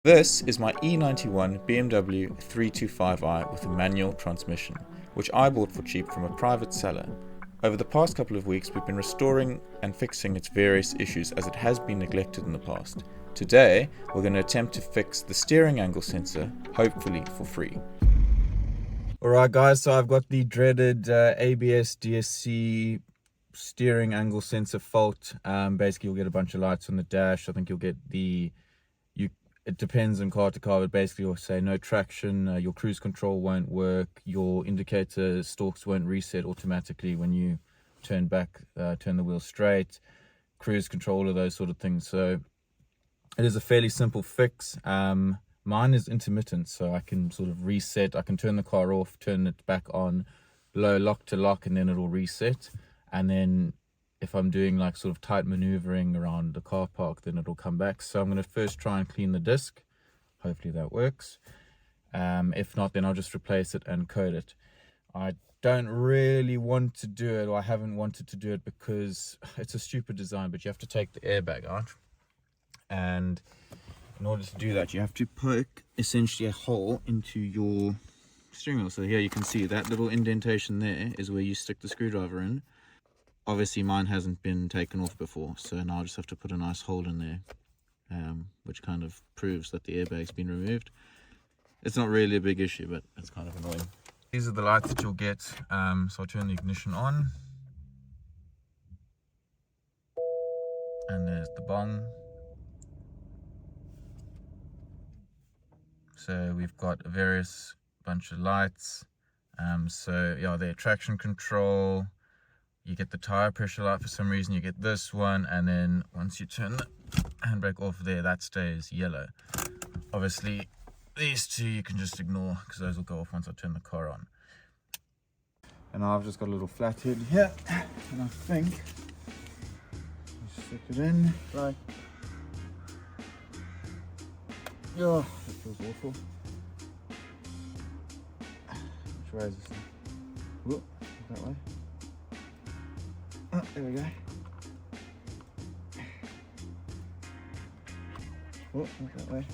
This is my E91 BMW 325i with a manual transmission, which I bought for cheap from a private seller. Over the past couple of weeks we've been restoring and fixing its various issues as it has been neglected in the past. Today we're going to attempt to fix the steering angle sensor, hopefully for free. Alright guys, so I've got the dreaded ABS DSC steering angle sensor fault. Basically you'll get a bunch of lights on the dash. I think you'll get it depends on car to car, but basically you'll say no traction, your cruise control won't work, your indicator stalks won't reset automatically when you turn the wheel straight, cruise control, of those sort of things. So it is a fairly simple fix. Mine is intermittent, so I can sort of reset. I can turn the car off, turn it back on, blow lock to lock, and then it'll reset. And then if I'm doing like sort of tight maneuvering around the car park, then it'll come back. So I'm going to first try and clean the disc. Hopefully that works. If not, then I'll just replace it and coat it. I don't really want to do it, or I haven't wanted to do it because it's a stupid design, but you have to take the airbag out. And in order to do that, you have to poke essentially a hole into your steering wheel. So here you can see that little indentation there is where you stick the screwdriver in. Obviously mine hasn't been taken off before, so now I just have to put a nice hole in there, which kind of proves that the airbag's been removed. It's not really a big issue, but it's kind of annoying. These are the lights that you'll get. So I'll turn the ignition on. And there's the bong. So we've got a various bunch of lights. So yeah, the traction control. You get the tire pressure light for some reason, you get this one, and then once you turn the handbrake off there, that stays yellow. Obviously, these two you can just ignore because those will go off once I turn the car on. And now I've just got a little flathead here, and I think I'll stick it in, right. Oh, that feels awful. Which way is this thing? Whoop, that way. Oh, there we go. Oh, not that way.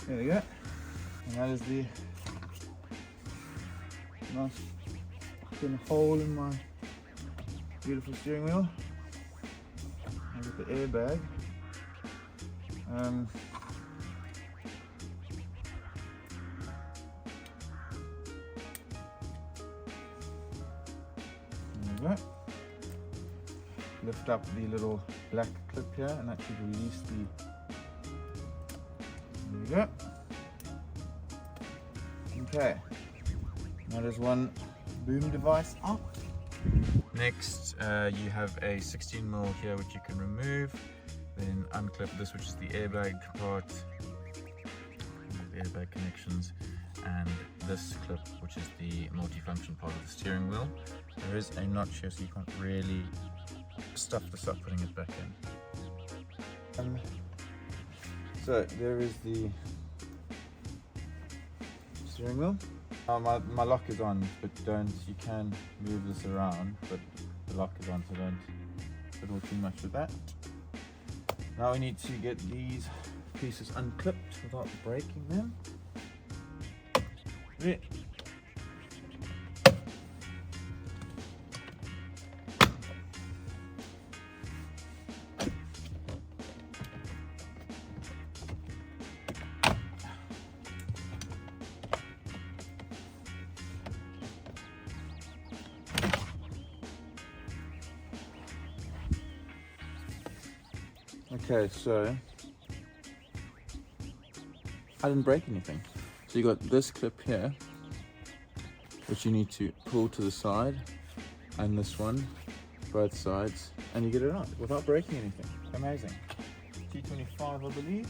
There we go. And that is the nice thin hole in my beautiful steering wheel. I've got the airbag. Lift up the little black clip here and that should release the, there we go. Okay, that is one boom device up. Next you have a 16mm here which you can remove, then unclip this, which is the airbag part, the airbag connections, and this clip which is the multifunction part of the steering wheel. There is a notch here so you can't really stuff this up putting it back in. So there is the steering wheel. My lock is on, but you can move this around, but the lock is on, so don't fiddle too much with that. Now we need to get these pieces unclipped without breaking them. Yeah. Okay, so I didn't break anything. So you got this clip here, which you need to pull to the side, and this one, both sides, and you get it out without breaking anything. Amazing. T25, I believe.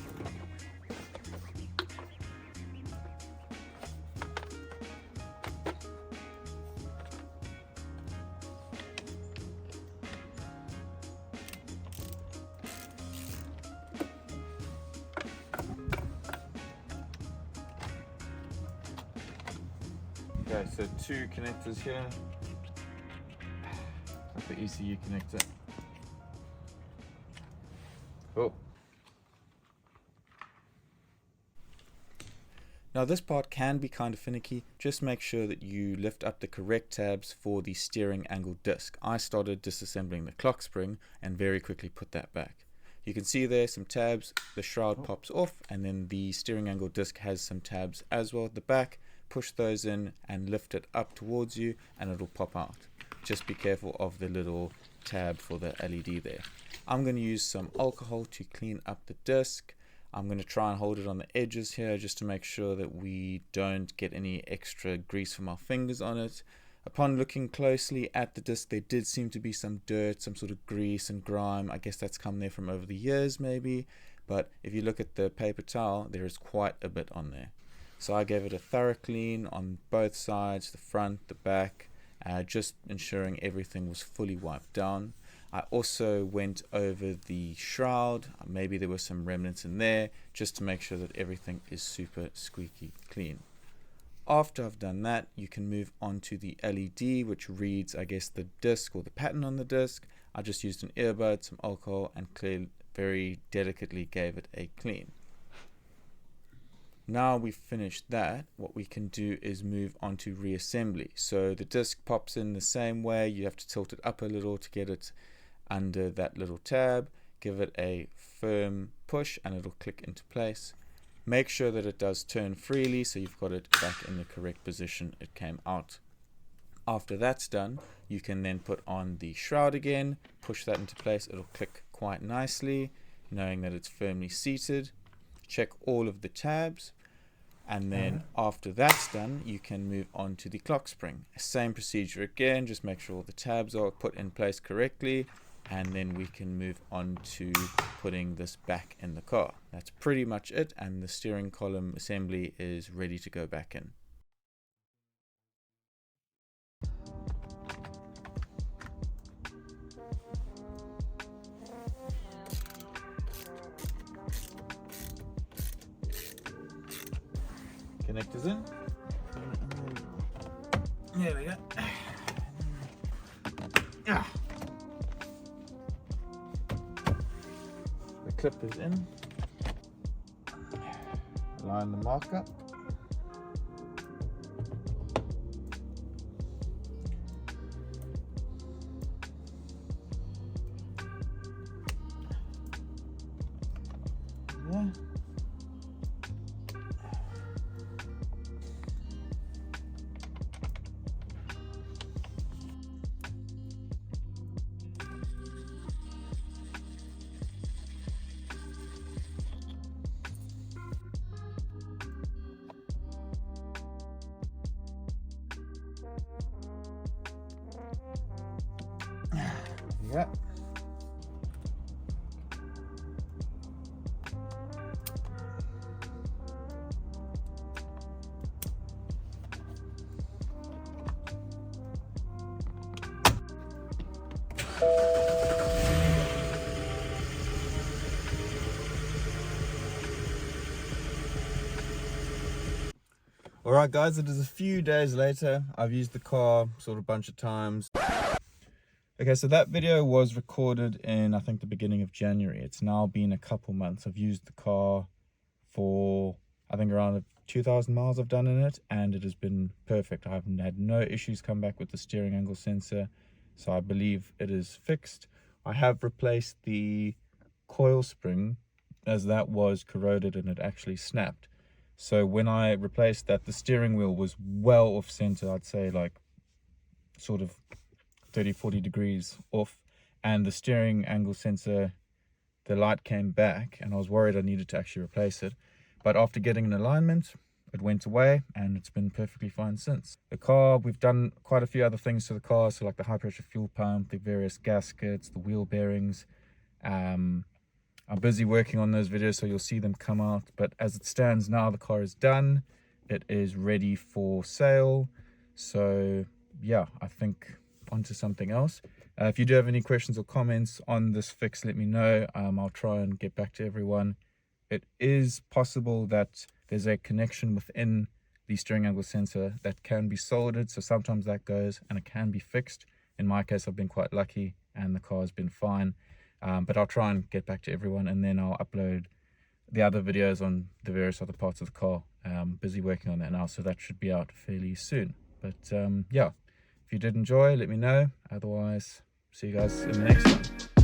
Okay, so two connectors here. That's the ECU connector. Oh, Now this part can be kind of finicky. Just make sure that you lift up the correct tabs for the steering angle disc. I started disassembling the clock spring and very quickly put that back. You can see there some tabs, the shroud pops off, and then the steering angle disc has some tabs as well at the back. Push those in and lift it up towards you and it'll pop out. Just be careful of the little tab for the LED there. I'm going to use some alcohol to clean up the disc. I'm going to try and hold it on the edges here just to make sure that we don't get any extra grease from our fingers on it. Upon looking closely at the disc, there did seem to be some dirt, some sort of grease and grime. I guess that's come there from over the years maybe, but if you look at the paper towel, there is quite a bit on there. So I gave it a thorough clean on both sides, the front, the back, just ensuring everything was fully wiped down. I also went over the shroud. Maybe there were some remnants in there, just to make sure that everything is super squeaky clean. After I've done that, you can move on to the LED, which reads, I guess, the disc or the pattern on the disc. I just used an earbud, some alcohol, and very delicately gave it a clean. Now we've finished that, what we can do is move on to reassembly. So the disc pops in the same way. You have to tilt it up a little to get it under that little tab. Give it a firm push and it'll click into place. Make sure that it does turn freely so you've got it back in the correct position it came out. After that's done, you can then put on the shroud again, push that into place. It'll click quite nicely, knowing that it's firmly seated. Check all of the tabs. And then after that's done, you can move on to the clock spring. Same procedure again, just make sure all the tabs are put in place correctly, and then we can move on to putting this back in the car. That's pretty much it, and the steering column assembly is ready to go back in. Connectors in. There we go. The clip is in. Line the marker. Yeah. Yeah. Alright guys, it is a few days later. I've used the car sort of a bunch of times. Okay, so that video was recorded in, I think, the beginning of January. It's now been a couple months. I've used the car for, I think, around 2,000 miles I've done in it, and it has been perfect. I haven't had no issues come back with the steering angle sensor, so I believe it is fixed. I have replaced the coil spring, as that was corroded and it actually snapped. So when I replaced that, the steering wheel was well off center. I'd say like sort of 30-40 degrees off, and the steering angle sensor, the light came back, and I was worried I needed to actually replace it. But after getting an alignment, it went away and it's been perfectly fine since. The car, we've done quite a few other things to the car, so like the high pressure fuel pump, the various gaskets, the wheel bearings. I'm busy working on those videos, so you'll see them come out. But as it stands now, the car is done. It is ready for sale. So yeah, I think onto something else. If you do have any questions or comments on this fix, let me know. I'll try and get back to everyone. It is possible that there's a connection within the steering angle sensor that can be soldered, so sometimes that goes and it can be fixed. In my case, I've been quite lucky and the car has been fine. But I'll try and get back to everyone, and then I'll upload the other videos on the various other parts of the car. Busy working on that now, so that should be out fairly soon. But yeah, if you did enjoy, let me know. Otherwise, see you guys in the next one.